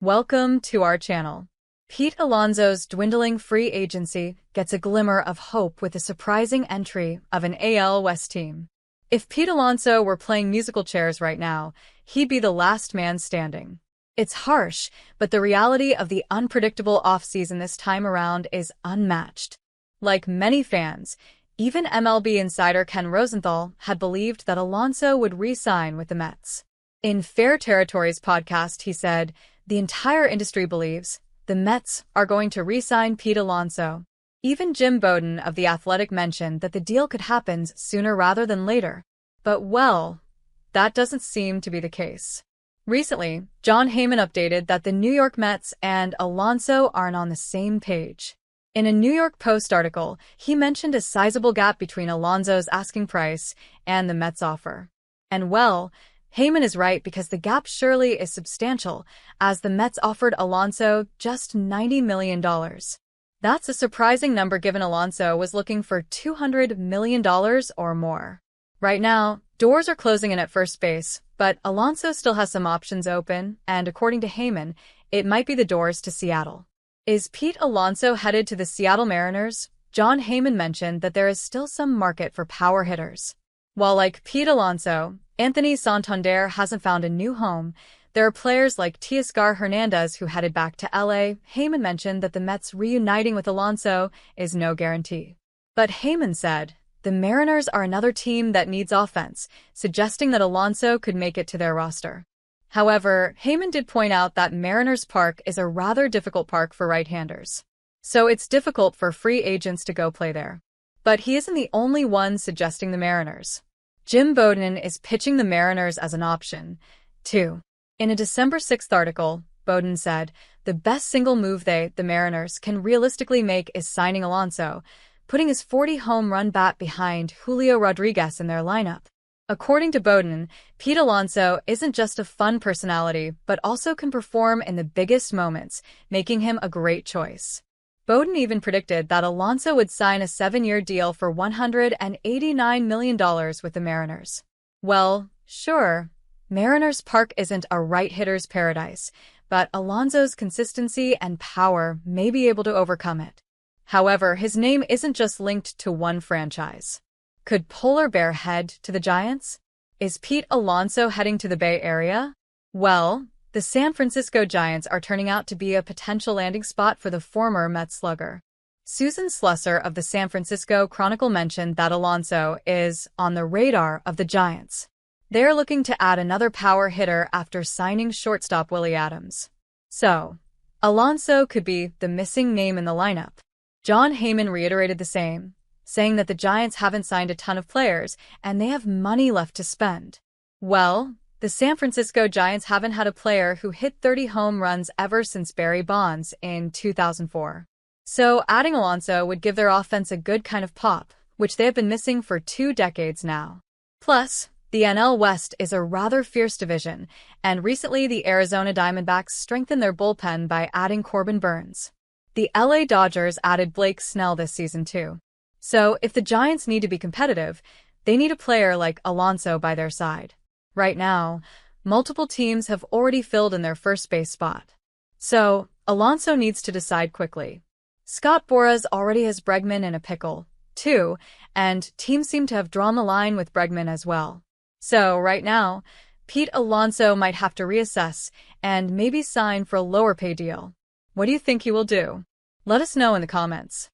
Welcome to our channel. Pete Alonso's dwindling free agency gets a glimmer of hope with the surprising entry of an AL West team. If Pete Alonso were playing musical chairs right now, he'd be the last man standing. It's harsh, but the reality of the unpredictable offseason this time around is unmatched. Like many fans, even MLB insider Ken Rosenthal had believed that Alonso would re-sign with the Mets. In Fair Territories podcast, he said, "The entire industry believes the Mets are going to re-sign Pete Alonso." Even Jim Bowden of The Athletic mentioned that the deal could happen sooner rather than later. But well, that doesn't seem to be the case. Recently, Jon Heyman updated that the New York Mets and Alonso aren't on the same page. In a New York Post article, he mentioned a sizable gap between Alonso's asking price and the Mets' offer. And well, Heyman is right because the gap surely is substantial, as the Mets offered Alonso just $90 million. That's a surprising number given Alonso was looking for $200 million or more. Right now, doors are closing in at first base, but Alonso still has some options open, and according to Heyman, it might be the doors to Seattle. Is Pete Alonso headed to the Seattle Mariners? Jon Heyman mentioned that there is still some market for power hitters. While like Pete Alonso, Anthony Santander hasn't found a new home, there are players like Teoscar Hernandez who headed back to LA. Heyman mentioned that the Mets reuniting with Alonso is no guarantee. But Heyman said, the Mariners are another team that needs offense, suggesting that Alonso could make it to their roster. However, Heyman did point out that Mariners Park is a rather difficult park for right-handers. So it's difficult for free agents to go play there. But he isn't the only one suggesting the Mariners. Jim Bowden is pitching the Mariners as an option, too. In a December 6th article, Bowden said, the best single move the Mariners can realistically make is signing Alonso, putting his 40-home run bat behind Julio Rodriguez in their lineup. According to Bowden, Pete Alonso isn't just a fun personality, but also can perform in the biggest moments, making him a great choice. Bowden even predicted that Alonso would sign a 7-year deal for $189 million with the Mariners. Well, sure, Mariners Park isn't a right-hitter's paradise, but Alonso's consistency and power may be able to overcome it. However, his name isn't just linked to one franchise. Could Polar Bear head to the Giants? Is Pete Alonso heading to the Bay Area? Well, the San Francisco Giants are turning out to be a potential landing spot for the former Mets slugger. Susan Slusser of the San Francisco Chronicle mentioned that Alonso is on the radar of the Giants. They're looking to add another power hitter after signing shortstop Willie Adams. So, Alonso could be the missing name in the lineup. Jon Heyman reiterated the same, saying that the Giants haven't signed a ton of players and they have money left to spend. Well, the San Francisco Giants haven't had a player who hit 30 home runs ever since Barry Bonds in 2004. So adding Alonso would give their offense a good kind of pop, which they have been missing for 2 decades now. Plus, the NL West is a rather fierce division, and recently the Arizona Diamondbacks strengthened their bullpen by adding Corbin Burnes. The LA Dodgers added Blake Snell this season too. So if the Giants need to be competitive, they need a player like Alonso by their side. Right now, multiple teams have already filled in their first base spot. So, Alonso needs to decide quickly. Scott Boras already has Bregman in a pickle, too, and teams seem to have drawn the line with Bregman as well. So, right now, Pete Alonso might have to reassess and maybe sign for a lower pay deal. What do you think he will do? Let us know in the comments.